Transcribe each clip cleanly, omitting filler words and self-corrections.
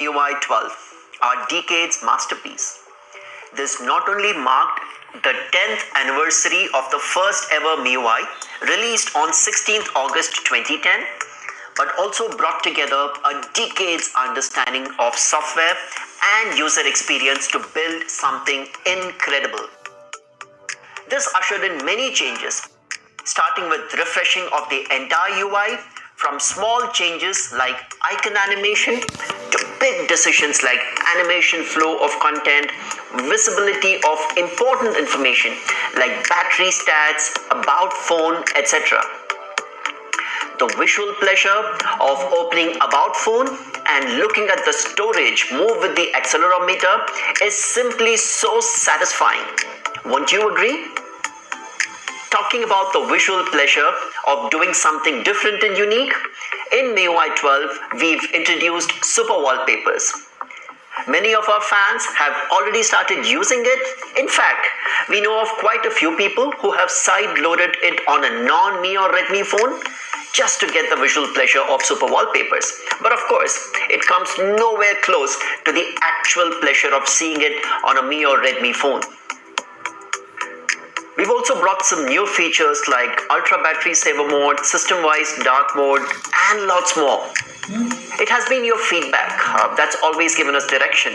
MIUI 12, our decade's masterpiece. This not only marked the 10th anniversary of the first ever MIUI, released on 16th August 2010, but also brought together a decade's understanding of software and user experience to build something incredible. This ushered in many changes, starting with refreshing of the entire UI, from small changes like icon animation to big decisions like animation flow of content, visibility of important information like battery stats, about phone, etc. The visual pleasure of opening about phone and looking at the storage move with the accelerometer is simply so satisfying. Won't you agree? Talking about the visual pleasure of doing something different and unique, in MIUI 12, we've introduced super wallpapers. Many of our fans have already started using it. In fact, we know of quite a few people who have side-loaded it on a non-Mi or Redmi phone just to get the visual pleasure of super wallpapers. But of course, it comes nowhere close to the actual pleasure of seeing it on a Mi or Redmi phone. We've also brought some new features like ultra battery saver mode, system-wise dark mode, and lots more. It has been your feedback that's always given us direction.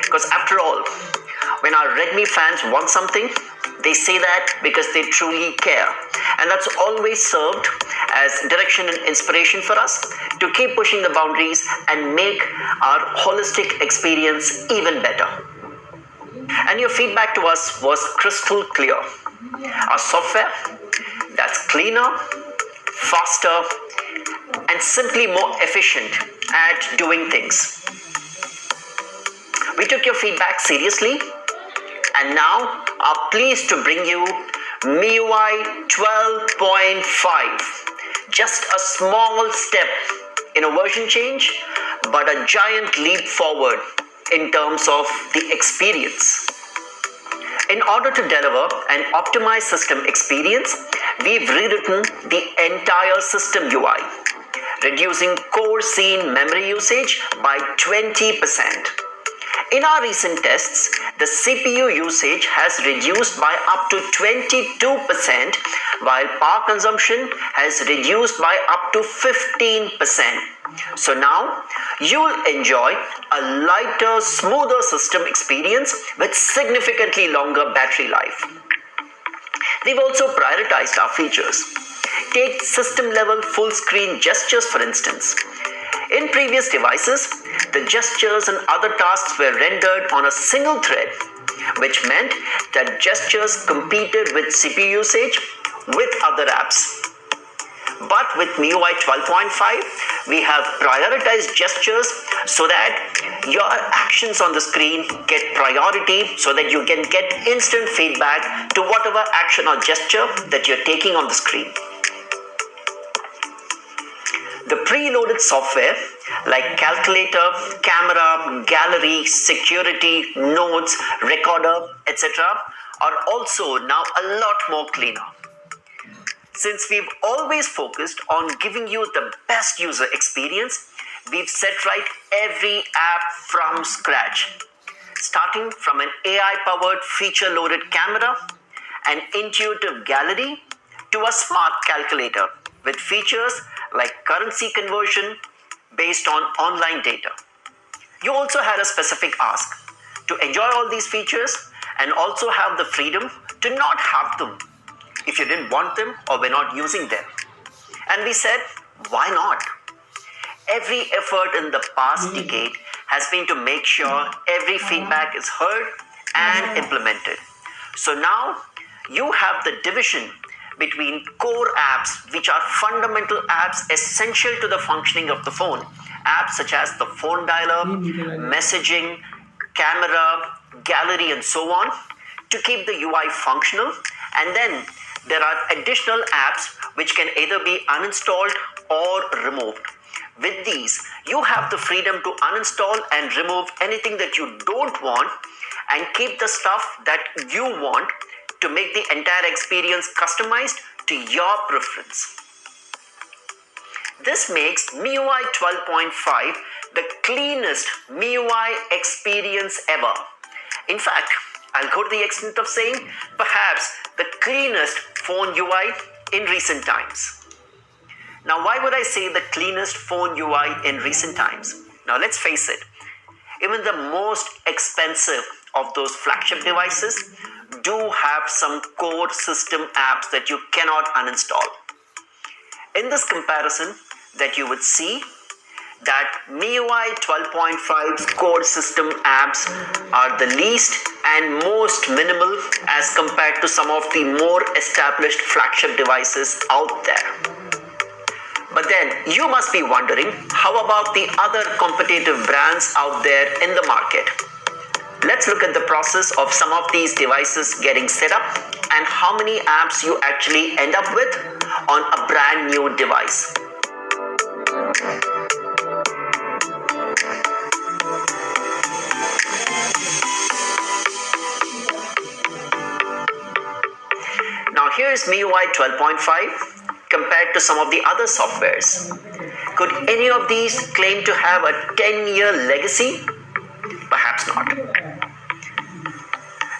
Because after all, when our Redmi fans want something, they say that because they truly care. And that's always served as direction and inspiration for us to keep pushing the boundaries and make our holistic experience even better. And your feedback to us was crystal clear. Our software that's cleaner, faster, and simply more efficient at doing things. We took your feedback seriously and now are pleased to bring you MIUI 12.5. Just a small step in a version change, but a giant leap forward in terms of the experience. In order to deliver an optimized system experience, we've rewritten the entire system UI, reducing core scene memory usage by 20%. In our recent tests, the CPU usage has reduced by up to 22%, while power consumption has reduced by up to 15%. So now, you'll enjoy a lighter, smoother system experience with significantly longer battery life. We've also prioritized our features. Take system-level full-screen gestures, for instance. In previous devices, the gestures and other tasks were rendered on a single thread, which meant that gestures competed with CPU usage with other apps. But with MIUI 12.5, we have prioritized gestures so that your actions on the screen get priority, so that you can get instant feedback to whatever action or gesture that you're taking on the screen. The preloaded software like calculator, camera, gallery, security, notes, recorder, etc. are also now a lot more cleaner. Since we've always focused on giving you the best user experience, we've set right every app from scratch. Starting from an AI-powered feature-loaded camera, an intuitive gallery, to a smart calculator with features like currency conversion based on online data. You also had a specific ask to enjoy all these features and also have the freedom to not have them if you didn't want them or were not using them. And we said, why not? Every effort in the past decade has been to make sure every feedback is heard and implemented. So now you have the division between core apps, which are fundamental apps essential to the functioning of the phone. Apps such as the phone dialer, messaging, camera, gallery, and so on, to keep the UI functional. And then there are additional apps which can either be uninstalled or removed. With these, you have the freedom to uninstall and remove anything that you don't want and keep the stuff that you want to make the entire experience customized to your preference. This makes MIUI 12.5 the cleanest MIUI experience ever. In fact, I'll go to the extent of saying perhaps the cleanest phone UI in recent times. Now, why would I say the cleanest phone UI in recent times? Now, let's face it, even the most expensive of those flagship devices do have some core system apps that you cannot uninstall. In this comparison, that you would see that MIUI 12.5's core system apps are the least and most minimal as compared to some of the more established flagship devices out there. But then you must be wondering, how about the other competitive brands out there in the market? Let's look at the process of some of these devices getting set up and how many apps you actually end up with on a brand new device. Now here's MIUI 12.5 compared to some of the other softwares. Could any of these claim to have a 10-year legacy? Perhaps not.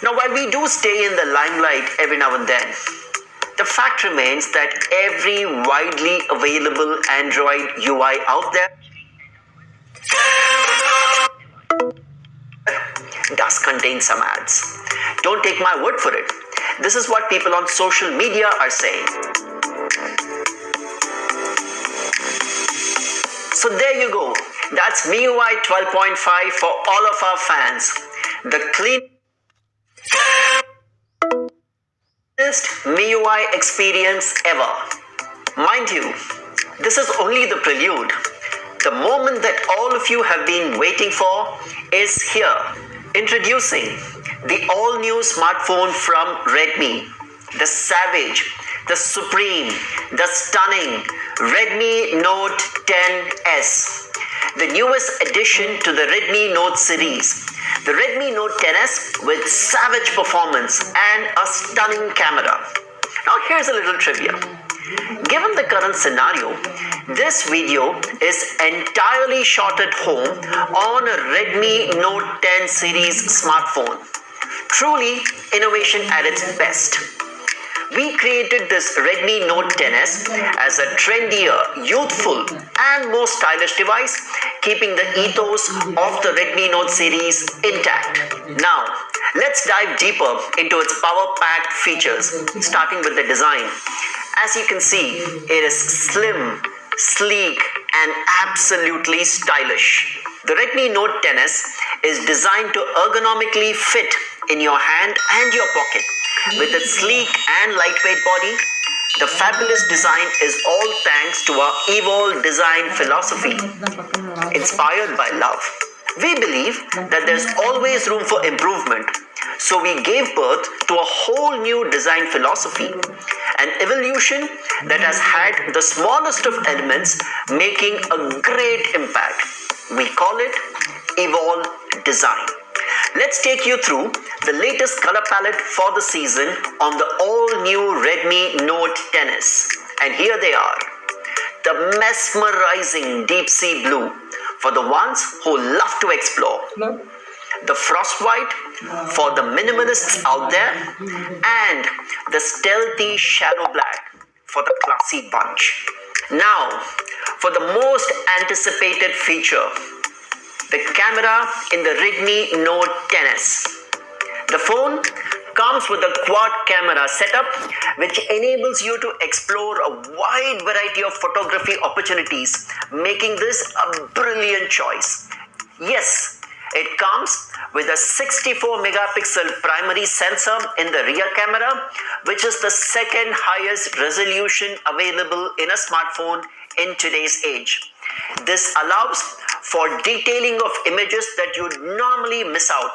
Now, while we do stay in the limelight every now and then, the fact remains that every widely available Android UI out there does contain some ads. Don't take my word for it. This is what people on social media are saying. So there you go. That's MIUI 12.5 for all of our fans. The cleanest MIUI experience ever. Mind you, this is only the prelude. The moment that all of you have been waiting for is here. Introducing the all-new smartphone from Redmi, the savage, the supreme, the stunning Redmi Note 10S, the newest addition to the Redmi Note series. The Redmi Note 10S with savage performance and a stunning camera. Now here's a little trivia. Given the current scenario, this video is entirely shot at home on a Redmi Note 10 series smartphone. Truly innovation at its best. We created this Redmi Note 10S as a trendier, youthful and more stylish device, keeping the ethos of the Redmi Note series intact. Now, let's dive deeper into its power-packed features, starting with the design. As you can see, it is slim, sleek and absolutely stylish. The Redmi Note 10S is designed to ergonomically fit in your hand and your pocket. With its sleek and lightweight body, the fabulous design is all thanks to our evolved design philosophy, inspired by love. We believe that there's always room for improvement, so we gave birth to a whole new design philosophy, an evolution that has had the smallest of elements making a great impact. We call it Evolve Design. Let's take you through the latest color palette for the season on the all-new Redmi Note 10S. And here they are. The mesmerizing deep sea blue for the ones who love to explore. The frost white for the minimalists out there. And the stealthy shadow black for the classy bunch. Now, for the most anticipated feature, the camera in the Redmi Note 10S. The phone comes with a quad camera setup which enables you to explore a wide variety of photography opportunities, making this a brilliant choice. Yes, it comes with a 64 megapixel primary sensor in the rear camera, which is the second highest resolution available in a smartphone in today's age. This allows for detailing of images that you'd normally miss out,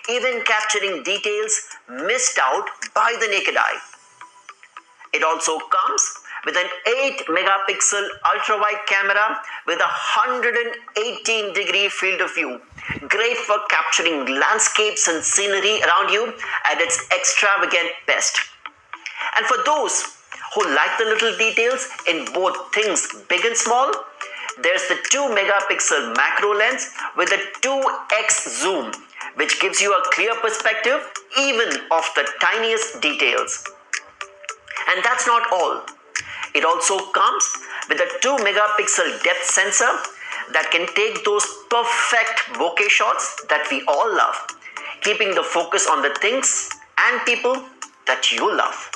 even capturing details missed out by the naked eye. It also comes with an 8 megapixel ultra-wide camera with a 118-degree field of view, great for capturing landscapes and scenery around you at its extravagant best. And for those who like the little details in both things big and small, There's the 2 megapixel macro lens with a 2x zoom, which gives you a clear perspective even of the tiniest details. And that's not all. It also comes with a 2 megapixel depth sensor that can take those perfect bokeh shots that we all love, keeping the focus on the things and people that you love.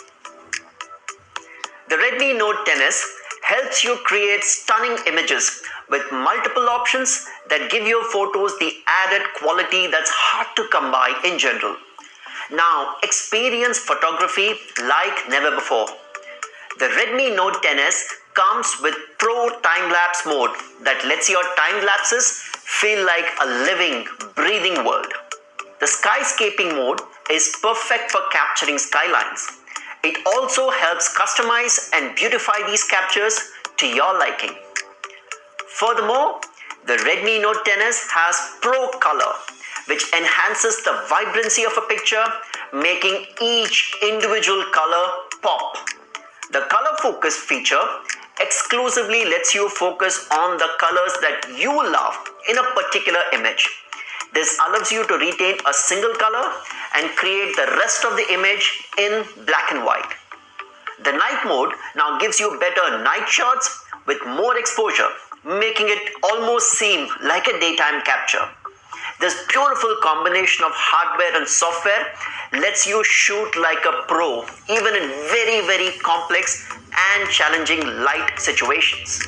The Redmi Note XS helps you create stunning images with multiple options that give your photos the added quality that's hard to come by in general. Now, experience photography like never before. The Redmi Note XS comes with Pro time-lapse mode that lets your time lapses feel like a living, breathing world. The skyscaping mode is perfect for capturing skylines. It also helps customize and beautify these captures to your liking. Furthermore, the Redmi Note XS has Pro Color, which enhances the vibrancy of a picture, making each individual color pop. The color focus feature exclusively lets you focus on the colors that you love in a particular image. This allows you to retain a single color and create the rest of the image in black and white. The night mode now gives you better night shots with more exposure, making it almost seem like a daytime capture. This beautiful combination of hardware and software lets you shoot like a pro, even in very complex and challenging light situations.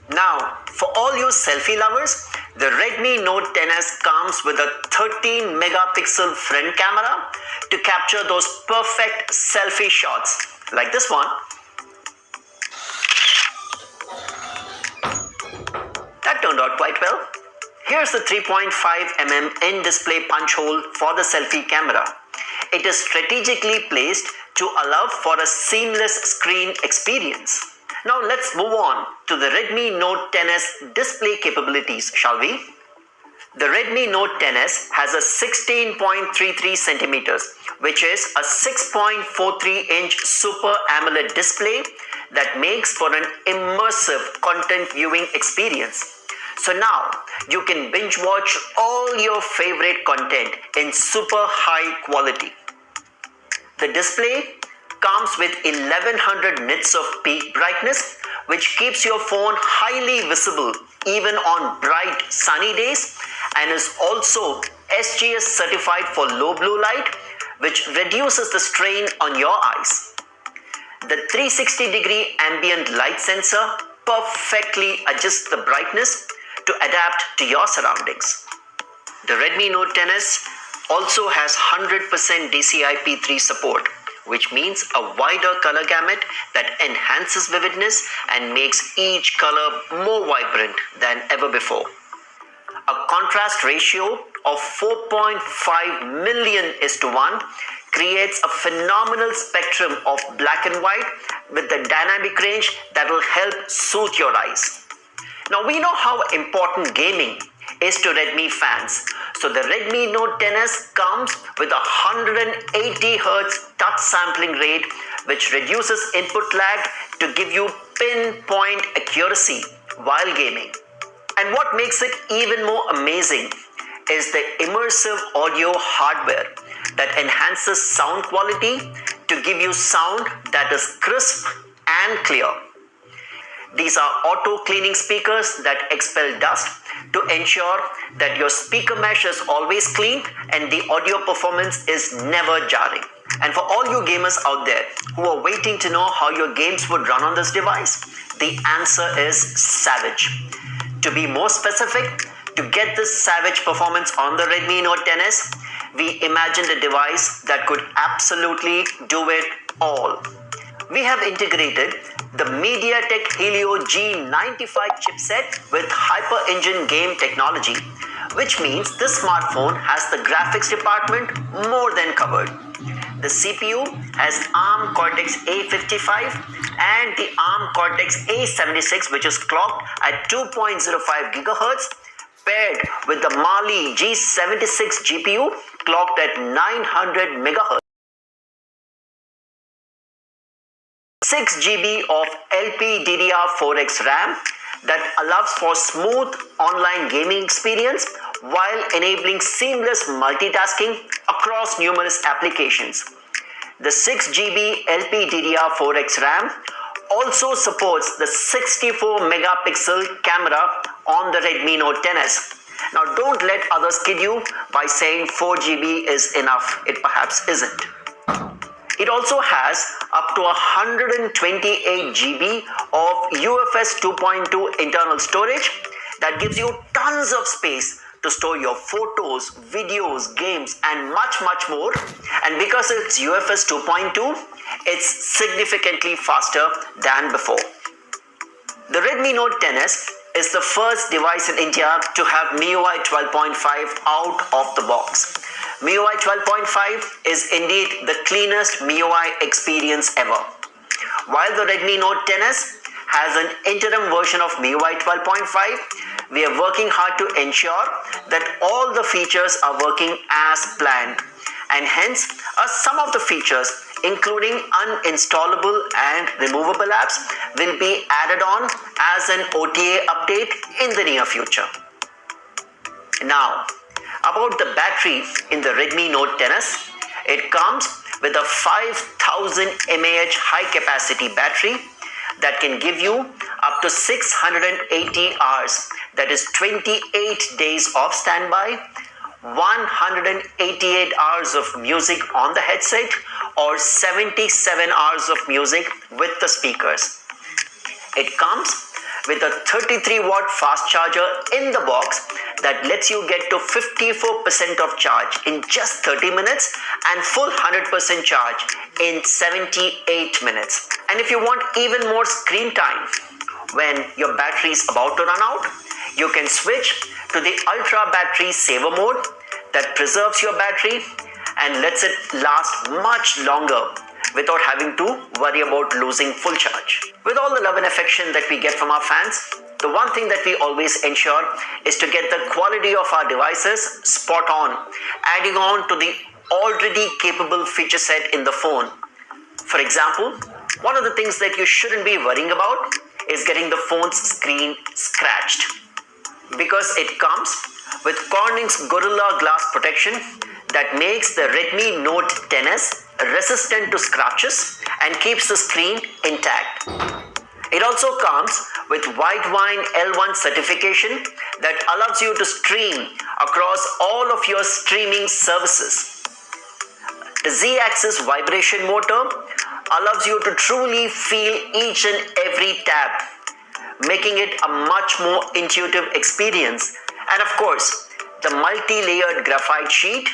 Now, for all you selfie lovers, the Redmi Note XS comes with a 13 megapixel front camera to capture those perfect selfie shots, like this one. That turned out quite well. Here's the 3.5mm in-display punch hole for the selfie camera. It is strategically placed to allow for a seamless screen experience. Now let's move on to the Redmi Note XS display capabilities, shall we? The Redmi Note XS has a 16.33 centimeters, which is a 6.43-inch Super AMOLED display that makes for an immersive content viewing experience. So now you can binge watch all your favorite content in super high quality. The display comes with 1100 nits of peak brightness, which keeps your phone highly visible even on bright sunny days, and is also SGS certified for low blue light, which reduces the strain on your eyes. The 360-degree ambient light sensor perfectly adjusts the brightness to adapt to your surroundings. The Redmi Note XS also has 100% DCI-P3 support, which means a wider color gamut that enhances vividness and makes each color more vibrant than ever before. A contrast ratio of 4.5 million:1 creates a phenomenal spectrum of black and white with the dynamic range that will help soothe your eyes. Now we know how important gaming is to Redmi fans, so the Redmi Note XS comes with a 180 Hz touch sampling rate, which reduces input lag to give you pinpoint accuracy while gaming. And what makes it even more amazing is the immersive audio hardware that enhances sound quality to give you sound that is crisp and clear. These are auto-cleaning speakers that expel dust to ensure that your speaker mesh is always clean and the audio performance is never jarring. And for all you gamers out there who are waiting to know how your games would run on this device, the answer is savage. To be more specific, to get this savage performance on the Redmi Note XS, we imagined a device that could absolutely do it all. We have integrated the MediaTek Helio G95 chipset with Hyper Engine game technology, which means this smartphone has the graphics department more than covered. The CPU has ARM Cortex-A55 and the ARM Cortex-A76, which is clocked at 2.05 GHz, paired with the Mali G76 GPU clocked at 900 MHz. 6 GB of LPDDR4X RAM that allows for smooth online gaming experience while enabling seamless multitasking across numerous applications. The 6GB LPDDR4X RAM also supports the 64 megapixel camera on the Redmi Note 10s. Now don't let others kid you by saying 4GB is enough. It perhaps isn't. It also has up to 128 GB of UFS 2.2 internal storage that gives you tons of space to store your photos, videos, games, and much more. And because it's UFS 2.2, it's significantly faster than before. The Redmi Note 10s is the first device in India to have MIUI 12.5 out of the box. MIUI 12.5 is indeed the cleanest MIUI experience ever. While the Redmi Note 10s has an interim version of MIUI 12.5, we are working hard to ensure that all the features are working as planned, and hence some of the features, including uninstallable and removable apps, will be added on as an OTA update in the near future. Now, about the battery in the Redmi Note 10s, it comes with a 5000 mAh high capacity battery that can give you up to 680 hours, that is 28 days of standby, 188 hours of music on the headset, or 77 hours of music with the speakers. It comes with a 33-watt fast charger in the box that lets you get to 54% of charge in just 30 minutes and full 100% charge in 78 minutes. And if you want even more screen time when your battery is about to run out, you can switch to the Ultra Battery Saver mode that preserves your battery and lets it last much longer without having to worry about losing full charge. With all the love and affection that we get from our fans, the one thing that we always ensure is to get the quality of our devices spot on, adding on to the already capable feature set in the phone. For example, one of the things that you shouldn't be worrying about is getting the phone's screen scratched, because it comes with Corning's Gorilla Glass protection that makes the Redmi Note 10s resistant to scratches and keeps the screen intact. It also comes with Widevine L1 certification that allows you to stream across all of your streaming services. The Z-axis vibration motor allows you to truly feel each and every tab, making it a much more intuitive experience. And of course, the multi-layered graphite sheet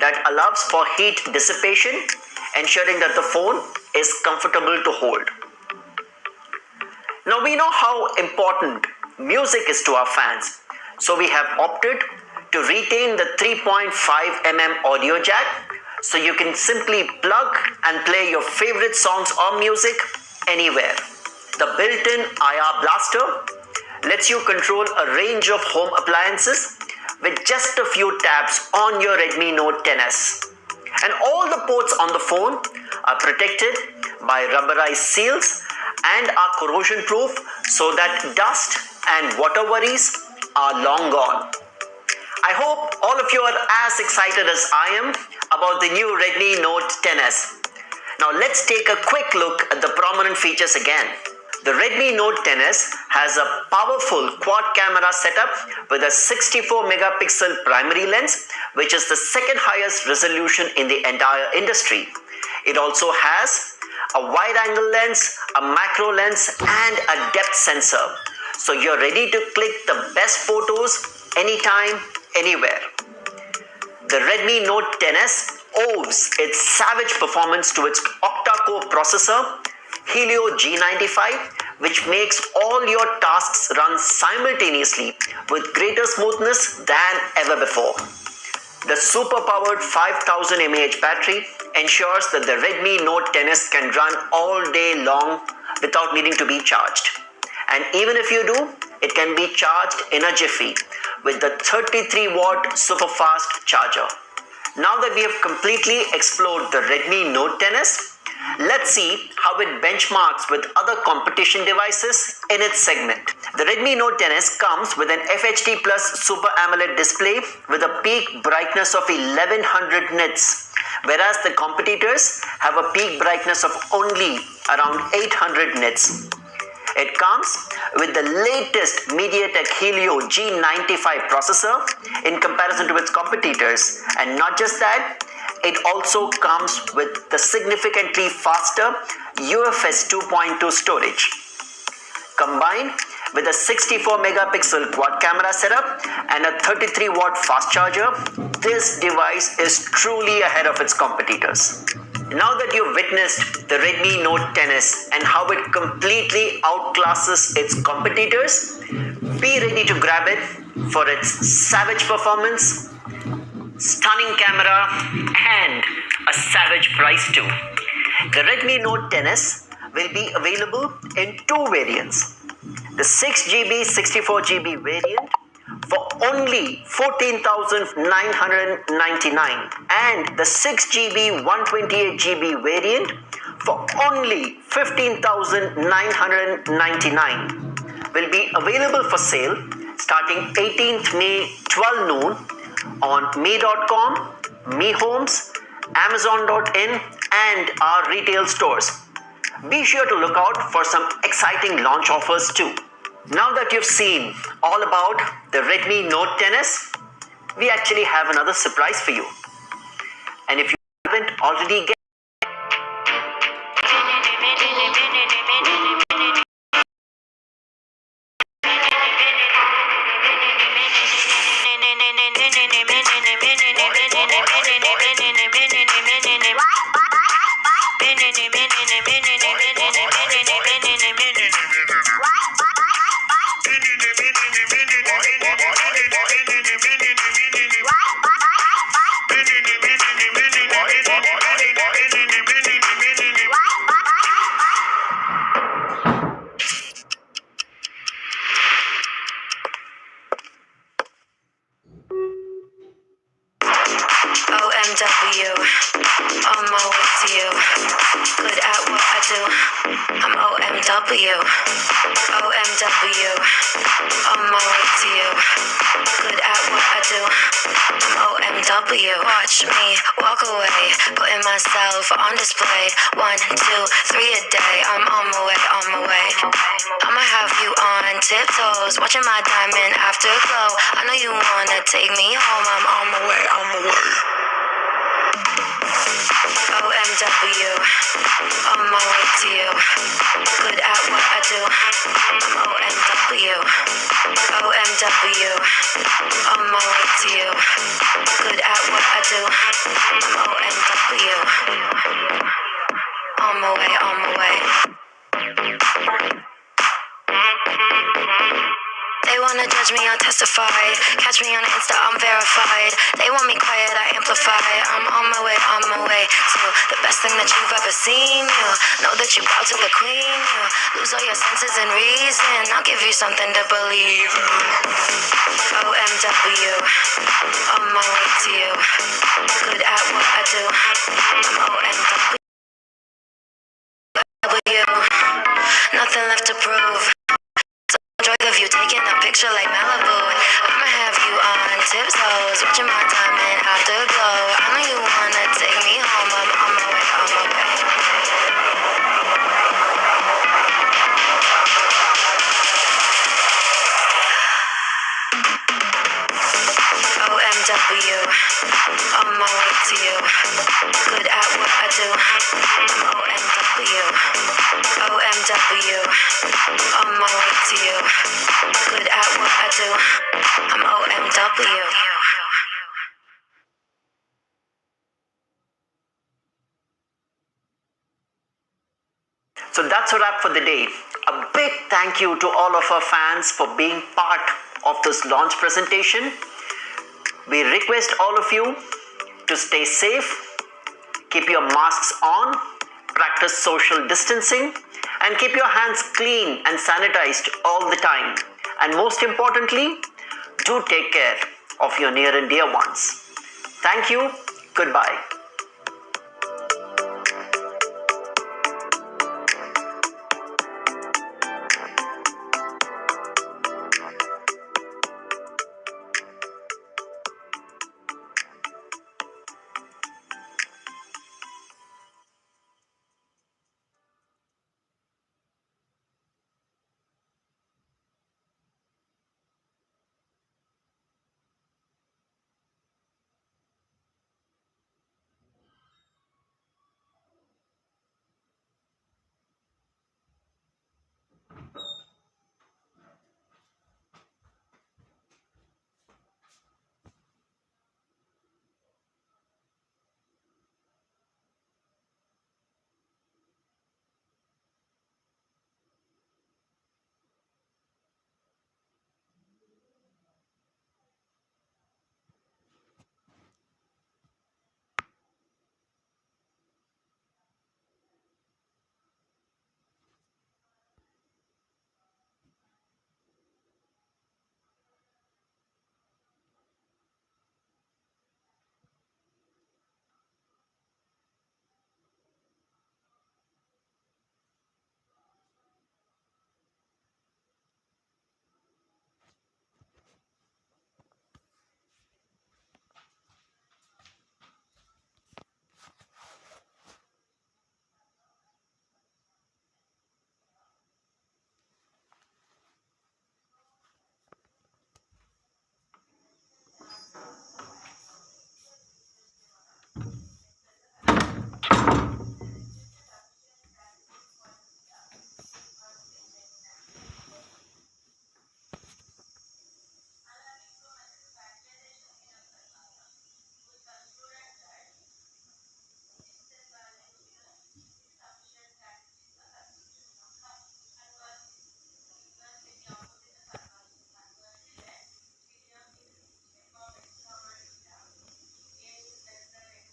that allows for heat dissipation, ensuring that the phone is comfortable to hold. Now we know how important music is to our fans, so we have opted to retain the 3.5mm audio jack, so you can simply plug and play your favorite songs or music anywhere. The built-in IR blaster lets you control a range of home appliances with just a few taps on your Redmi Note 10s. And all the ports on the phone are protected by rubberized seals and are corrosion proof, so that dust and water worries are long gone. I hope all of you are as excited as I am about the new Redmi Note 10s. Now let's take a quick look at the prominent features again. The Redmi Note 10s has a powerful quad camera setup with a 64 megapixel primary lens, which is the second highest resolution in the entire industry. It also has a wide angle lens, a macro lens, and a depth sensor. So you're ready to click the best photos anytime, anywhere. The Redmi Note 10s owes its savage performance to its octa-core processor, Helio G95, which makes all your tasks run simultaneously with greater smoothness than ever before. The super-powered 5000 mAh battery ensures that the Redmi Note 10s can run all day long without needing to be charged. And even if you do, it can be charged in a jiffy with the 33-watt super-fast charger. Now that we have completely explored the Redmi Note 10s, let's see how it benchmarks with other competition devices in its segment. The Redmi Note 10s comes with an FHD Plus Super AMOLED display with a peak brightness of 1100 nits, whereas the competitors have a peak brightness of only around 800 nits. It comes with the latest MediaTek Helio G95 processor in comparison to its competitors, and not just that, it also comes with the significantly faster UFS 2.2 storage. Combined with a 64 megapixel quad camera setup and a 33 watt fast charger, this device is truly ahead of its competitors. Now that you've witnessed the Redmi Note 10s and how it completely outclasses its competitors, be ready to grab it for its savage performance, stunning camera, and a savage price too. The Redmi Note 10s will be available in two variants. The 6GB 64GB variant for only 14,999 and the 6GB 128GB variant for only 15,999 will be available for sale starting 18th May 12 noon on Mi.com, Mi Homes, Amazon.in and our retail stores. Be sure to look out for some exciting launch offers too. Now that you've seen all about the Redmi Note 10s, we actually have another surprise for you. And if you haven't already guessed, OMW, on my way to you. Good at what I do. I'm OMW. OMW, on my way to you. Good at what I do. I'm OMW. Watch me walk away, putting myself on display. 1, 2, 3 a day. I'm on my way, on my way. I'ma have you on tiptoes, watching my diamond afterglow. I know you wanna take me home. I'm on my way, on my way. OMW, on my way to you. Good at what I do. I'm OMW. OMW, on my way to you. Good at what I do. I'm OMW. On my way, on my way. They wanna judge me, I'll testify. Catch me on Insta, I'm verified. They want me quiet, I amplify. I'm on my way to the best thing that you've ever seen. You know that you bow to the queen. You lose all your senses and reason. I'll give you something to believe. OMW, on my way to you. Good at what I do. I'm OMW. Nothing left to prove. Enjoy the view, taking a picture like Malibu. I'ma have you on tiptoes, watching my diamond afterglow. I know you wanna take me home. I'm on my way, on my way. OMW, on my way to you. Good at what I do. I'm OMW. OMW, on my way to you. Good at what I do. I'm OMW. so that's a wrap for the day. A big thank you to all of our fans for being part of this launch presentation. We request all of you to stay safe, keep your masks on, practice social distancing, and keep your hands clean and sanitized all the time. And most importantly, do take care of your near and dear ones. Thank you. Goodbye.